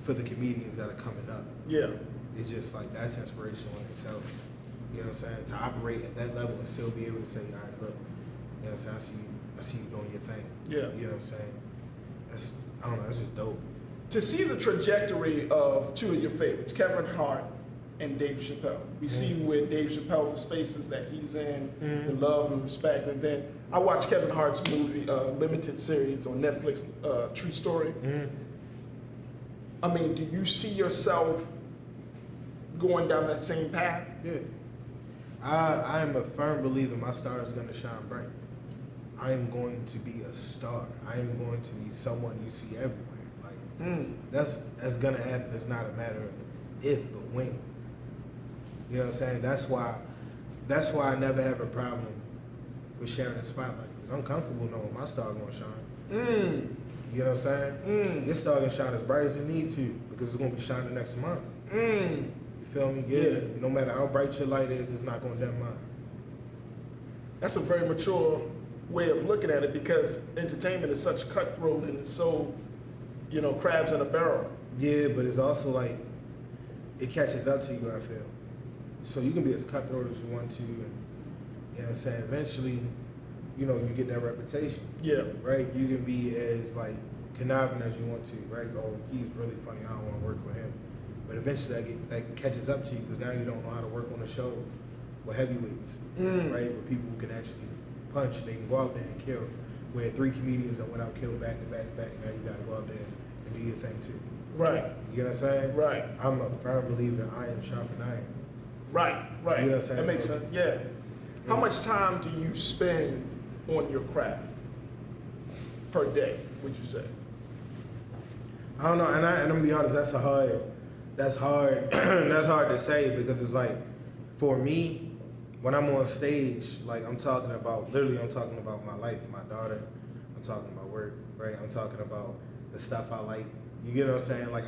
for the comedians that are coming up. Yeah. It's just like that's inspirational in itself. You know what I'm saying? To operate at that level and still be able to say, all right, look, you know what I'm saying? I see you doing your thing. Yeah. You know what I'm saying? That's, I don't know, that's just dope. To see the trajectory of two of your favorites, Kevin Hart and Dave Chappelle. We see with Dave Chappelle the spaces that he's in, the love and respect. And then I watched Kevin Hart's movie, limited series on Netflix, True Story. I mean, do you see yourself going down that same path? Yeah. I am a firm believer my star is going to shine bright. I am going to be a star. I am going to be someone you see everywhere. Like that's going to happen. It's not a matter of if, but when. You know what I'm saying? That's why I never have a problem with sharing the spotlight. Because I'm comfortable knowing my star going to shine. You know what I'm saying? Your star going to shine as bright as it need to because it's going to be shining next month. You feel me? Yeah. No matter how bright your light is, it's not going to dim mine. That's a very mature way of looking at it because entertainment is such cutthroat and it's so, you know, crabs in a barrel. Yeah, but it's also like, it catches up to you, I feel. So you can be as cutthroat as you want to, and you know what I'm saying, eventually, you know, you get that reputation. Yeah. Right? You can be as like conniving as you want to, right? Oh, he's really funny, I don't want to work with him. But eventually that catches up to you because now you don't know how to work on a show with heavyweights, right? Where people can actually punch and they can go out there and kill. Where 3 comedians that went out killed back to back to back, now you gotta go out there and do your thing too. Right. You know what I'm saying? Right. I'm a firm believer in iron sharpen iron. Right. You know what I'm saying? That makes sense. Yeah. How much time do you spend on your craft per day, would you say? I don't know, and I'm gonna be honest, that's hard that's hard to say because it's like, for me, when I'm on stage, like I'm talking about my life, my daughter, I'm talking about work, right? I'm talking about the stuff I like. You get what I'm saying? Like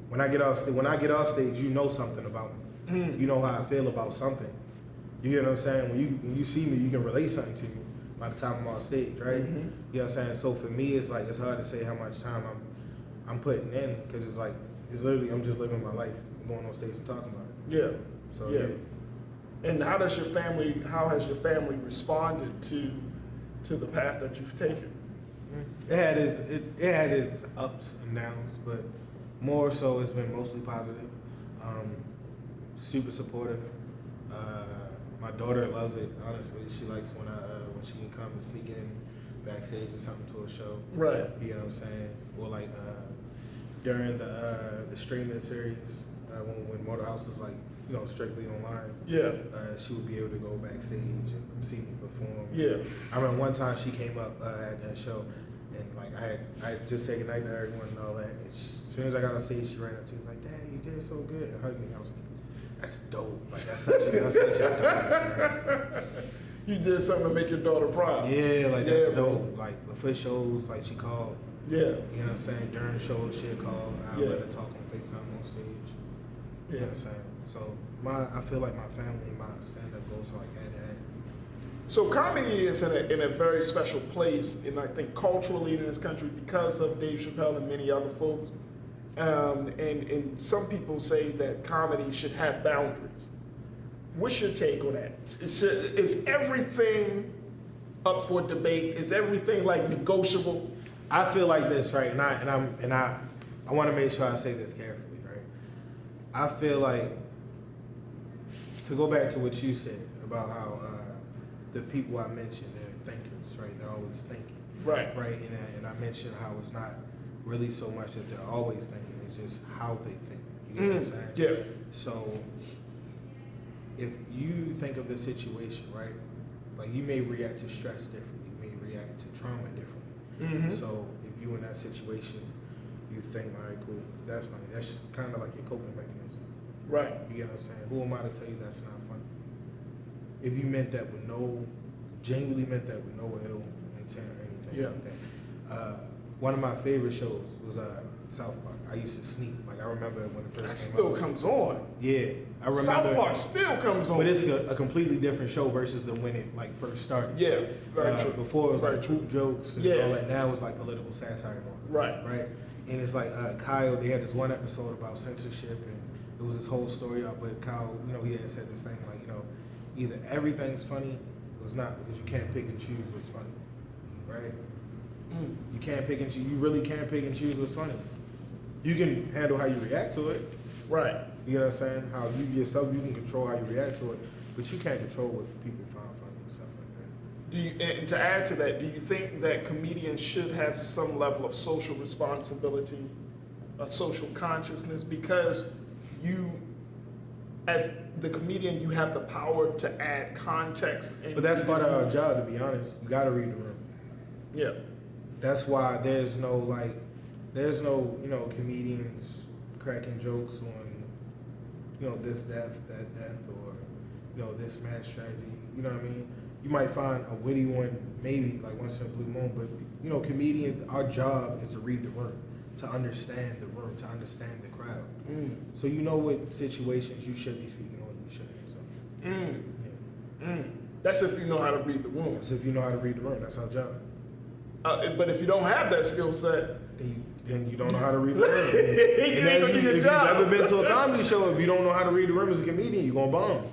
when I get off stage, you know something about me. You know how I feel about something. You get what I'm saying? When you see me, you can relate something to me by the time I'm on stage, right? You know what I'm saying? So for me, it's like, it's hard to say how much time I'm putting in because it's like, it's literally, I'm just living my life, going on stage and talking about it. Yeah. So yeah. And how has your family responded to the path that you've taken? It had its ups and downs, but more so it's been mostly positive. Super supportive. My daughter loves it. Honestly, she likes when she can come and sneak in backstage or something to a show. Right. You know what I'm saying? Or like during the streaming series when Motorhouse was like, you know, strictly online. Yeah. She would be able to go backstage and see me perform. Yeah. I remember one time she came up at that show, and like I had just said goodnight to everyone and all that. And as soon as I got on stage, she ran up to me like, "Daddy, you did so good," and hugged me. I was like, "That's dope. Like that's such a dope." You did something to make your daughter proud. Yeah, like that's dope. Like before shows, like she called. Yeah. You know what I'm saying? During shows, she'd call. I let her talk on FaceTime on stage. You know what I'm saying? So I feel like my family and my stand-up goes like hand in hand. So comedy is in a very special place, and I think culturally in this country because of Dave Chappelle and many other folks. And some people say that comedy should have boundaries. What's your take on that? Is everything up for debate? Is everything like negotiable? I feel like this, right? And I want to make sure I say this carefully, right? I feel like, to go back to what you said about how the people I mentioned, they're thinkers, right? They're always thinking. Right. Right, and I mentioned how it's not really so much that they're always thinking, it's just how they think. You get what I'm saying? Yeah. So if you think of the situation, right, like you may react to stress differently, you may react to trauma differently. So if you in that situation, you think, all right, cool, that's funny. That's kind of like your coping mechanism. Right. You get what I'm saying? Who am I to tell you that's not funny? If you genuinely meant that with no ill intent or anything like that. One of my favorite shows was South Park. I used to sneak. Like I remember when it first came out. That still comes on. Yeah, I remember. South Park still comes on. But it's a completely different show versus the when it like first started. Yeah, very true. Before it was very like poop jokes and all that. Now it's like political satire. Right. Right. And it's like Kyle, they had this one episode about censorship, and it was this whole story up. But Kyle, he had said this thing like, either everything's funny or it's not, because you can't pick and choose what's funny, right? You can't pick and choose. You really can't pick and choose what's funny. You can handle how you react to it. Right. You know what I'm saying? How you yourself, you can control how you react to it, but you can't control what people find funny and stuff like that. Do you, and to add to that, do you think that comedians should have some level of social responsibility, a social consciousness? Because you, as the comedian, you have the power to add context. But that's part of our job, to be honest. You got to read the room. Yeah. That's why there's no comedians cracking jokes on, this death, that death, or, this mass tragedy. You know what I mean? You might find a witty one, maybe like once in a blue moon, but comedians, our job is to read the room, to understand the room, to understand the crowd. So you know what situations you should be speaking on, you shouldn't. So, That's if you know how to read the room. That's if you know how to read the room. That's our job. But if you don't have that skill set, then you don't know how to read the room. You ain't gonna do your if job. you've ever been to a comedy show, if you don't know how to read the room as a comedian, you're gonna bomb.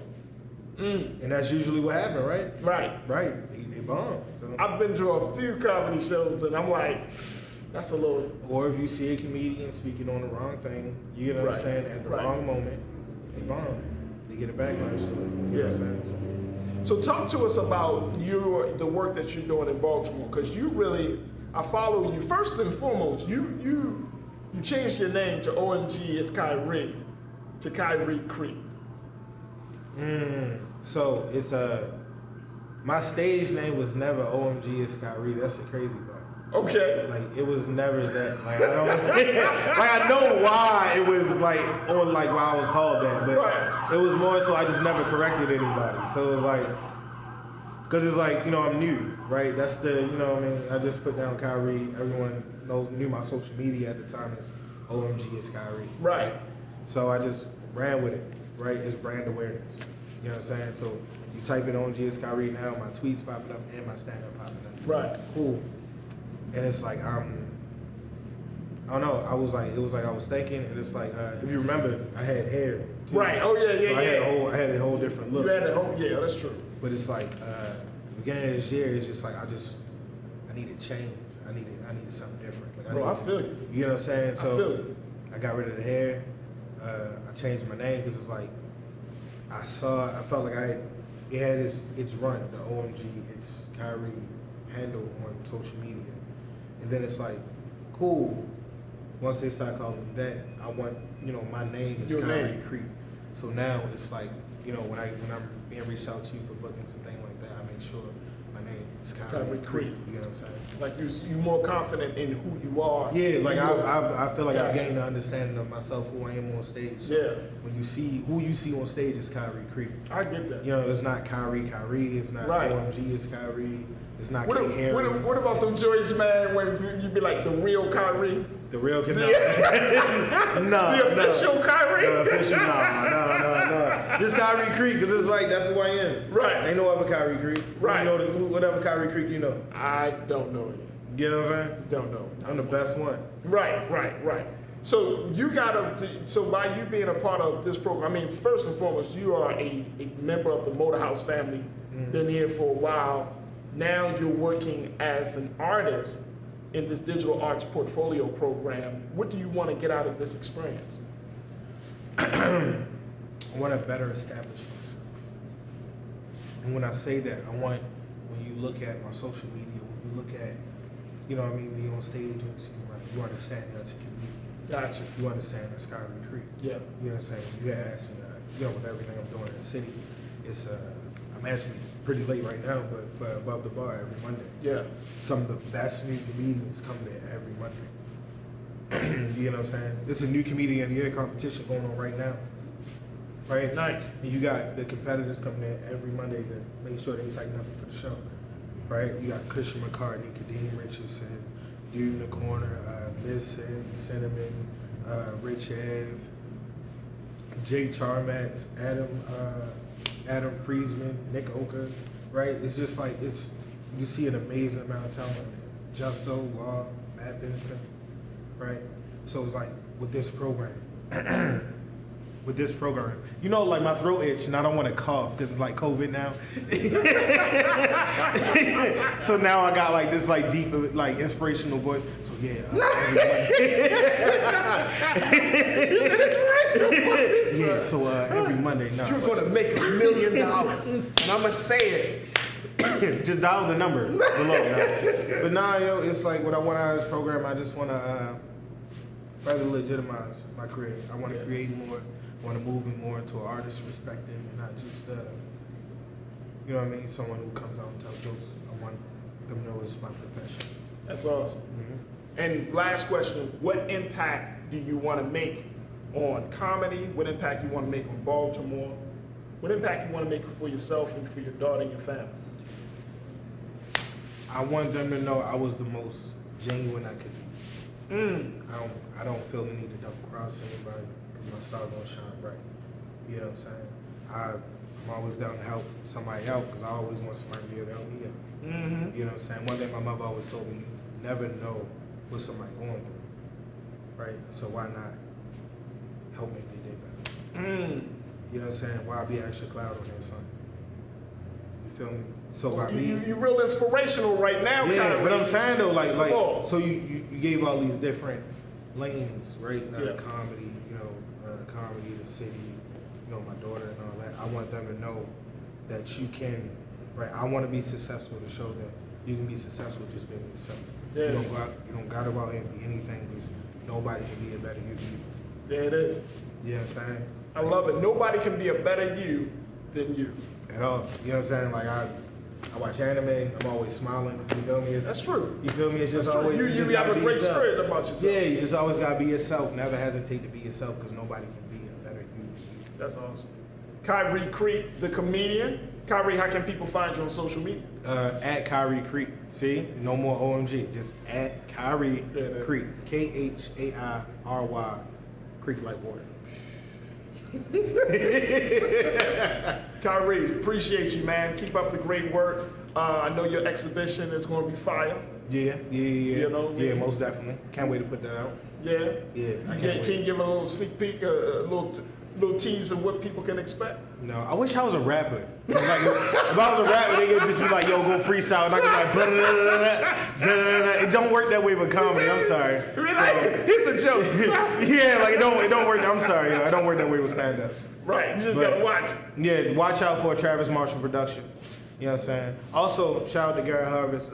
And that's usually what happened, right? Right. Right. They bomb. So. I've been to a few comedy shows and I'm like, that's a little. Or if you see a comedian speaking on the wrong thing, you know what I'm saying, at the wrong moment, they bomb. They get a backlash to it. You know what I'm saying? So talk to us about the work that you're doing in Baltimore, because you really, I follow you. First and foremost, you changed your name to OMG, it's Khairy, to Khairy Creek. So it's my stage name was never OMG, it's Khairy. That's the crazy part. Okay. Like it was never that. Like I don't. Like I know why it was like on like why I was called that, but it was more so I just never corrected anybody. So it was like, cause it's like I'm new, right? That's the what I mean. I just put down Khairy. Everyone knew my social media at the time is OMG is Khairy. Right. So I just ran with it, right? It's brand awareness. You know what I'm saying? So you type in OMG is Khairy now, my tweets popping up and my stand up popping up. Right. Cool. And it's like I don't know. It was like I was thinking, and it's like if you remember, I had hair. Too. Right. Oh yeah, yeah, so I had a whole different look. You had a whole, yeah, that's true. But it's like beginning of this year, it's just like I needed change. I needed something different. Like, I feel you. You know what I'm saying? So I feel you. I got rid of the hair. I changed my name because it's like I felt like it had its run. The OMG, it's Khairy handle on social media. And then it's like, cool. Once they start calling me that, I want, my name is Khairy Creek. So now it's like, when I'm being reached out to you for bookings and things like that, I make sure my name is Khairy Creek. You know what I'm saying? Like you're more confident in who you are. Yeah, like I feel like I've gained an understanding of myself, who I am on stage. So yeah. When you see who you see on stage is Khairy Creek. I get that. It's not Khairy. It's not OMG. It's Khairy. It's not Khairy. What about them joints, man? When you be like the real Khairy? The real Khairy? No. The official Khairy? The official? No. Just Khairy Creek, because it's like that's who I am. Right. Ain't no other Khairy Creek. Right. Whatever Khairy Creek you know. I don't know it. You know what I'm saying? Don't know. I'm the best one. Right. So so by you being a part of this program, I mean, first and foremost, you are a member of the Motorhouse family. Been here for a while. Now you're working as an artist in this digital arts portfolio program. What do you want to get out of this experience? I want to better establish myself. And when I say that, I want, when you look at my social media, when you look at, me on stage, when you see me around, you understand that's a comedian. Gotcha. You understand that's Khairy Creek. Yeah. You know what I'm saying? You had asked me, with everything I'm doing in the city, it's, I'm actually pretty late right now, but above the bar every Monday. Yeah. Some of the best new comedians come there every Monday. You know what I'm saying? There's a new comedian of the year competition going on right now. Right? Nice. And you got the competitors coming in every Monday to make sure they tighten up for the show. Right? You got Christian McCartney, Kadeem Richardson, Dude in the Corner, Miss and Cinnamon, Rich Ave, Jake Charmax, Adam Friesman, Nick Oka, right? It's just like, you see an amazing amount of talent. Justo, Law, Matt Benson, right? So it's like with this program, with this program, you know, like my throat itch and I don't want to cough because it's like COVID now. So now I got like this like deep, like inspirational voice. So yeah, yeah. So every Monday, no. You're gonna make $1 million, and I'm gonna say it. Just dial the number below. No. But nah, yo, it's like what I want out of this program. I just want to further legitimize my career. I want to create more. I want to move me more into an artist perspective and not just, you know what I mean, someone who comes out and tells jokes. I want them to know it's my profession. That's awesome. Mm-hmm. And last question, what impact do you want to make on comedy? What impact you want to make on Baltimore? What impact you want to make for yourself and for your daughter and your family? I want them to know I was the most genuine I could be. I don't feel the need to double cross anybody because my star gonna shine bright. You know what I'm saying? I'm always down to help somebody out because I always want somebody to be able to help me out. You know what I'm saying? One thing my mother always told me, you never know what somebody going through, right? So why not help make their day better? You know what I'm saying? Why be an extra cloud on their sun? You feel me? So by me, you're real inspirational right now. yeah, Khairy. but I'm saying though, like, so you gave all these different lanes, right? Comedy, you know, comedy, the city, you know, my daughter and all that. I want them to know that you can, right? I want to be successful to show that you can be successful just being yourself. Yeah. You don't gotta go out here and be anything because nobody can be a better you than you. There it is. You know what I'm saying? I love it. Nobody can be a better you than you. At all. You know what I'm saying? Like I watch anime. I'm always smiling. You feel me? That's true. You feel me? It's just That's true. always You just have gotta a be great yourself. spirit about yourself. Yeah, you just always gotta be yourself. Never hesitate to be yourself because nobody can be a better you than you. That's awesome. Khairy Creek, the comedian. Khairy, how can people find you on social media? At Khairy Creek. See? No more OMG. Just at Khairy Creek. Khairy. Creek like water. Khairy, appreciate you, man. Keep up the great work. I know your exhibition is going to be fire. Yeah. You know, yeah, most definitely. Can't wait to put that out. Yeah. Yeah, I can't wait. Can you give a little sneak peek, a little tease of what people can expect? No, I wish I was a rapper. 'Cause like, if I was a rapper, they could just be like, yo, go freestyle. And I could like, blah. It don't work that way with comedy. I'm sorry. It's a joke. Yeah, like it don't work. I'm sorry, yo. It don't work that way with stand-up. Right, you just got to watch. Yeah, watch out for a Travis Marshall production. You know what I'm saying? Also, shout out to Garrett Harvest,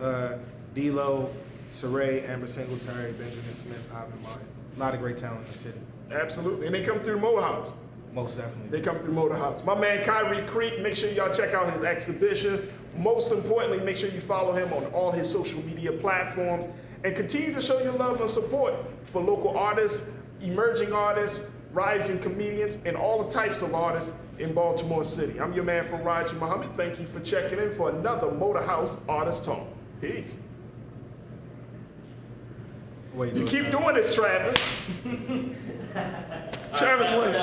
D-Lo, Saray, Amber Singletary, Benjamin Smith, Ivan Martin. A lot of great talent in the city. Absolutely. And they come through Motorhouse. Most definitely. They come through Motorhouse. My man Khairy Creek, make sure y'all check out his exhibition. Most importantly, make sure you follow him on all his social media platforms and continue to show your love and support for local artists, emerging artists, rising comedians, and all the types of artists in Baltimore City. I'm your man Faraji Muhammad. Thank you for checking in for another Motorhouse Artist Talk. Peace. Wait, You keep doing this, Travis. Travis wins.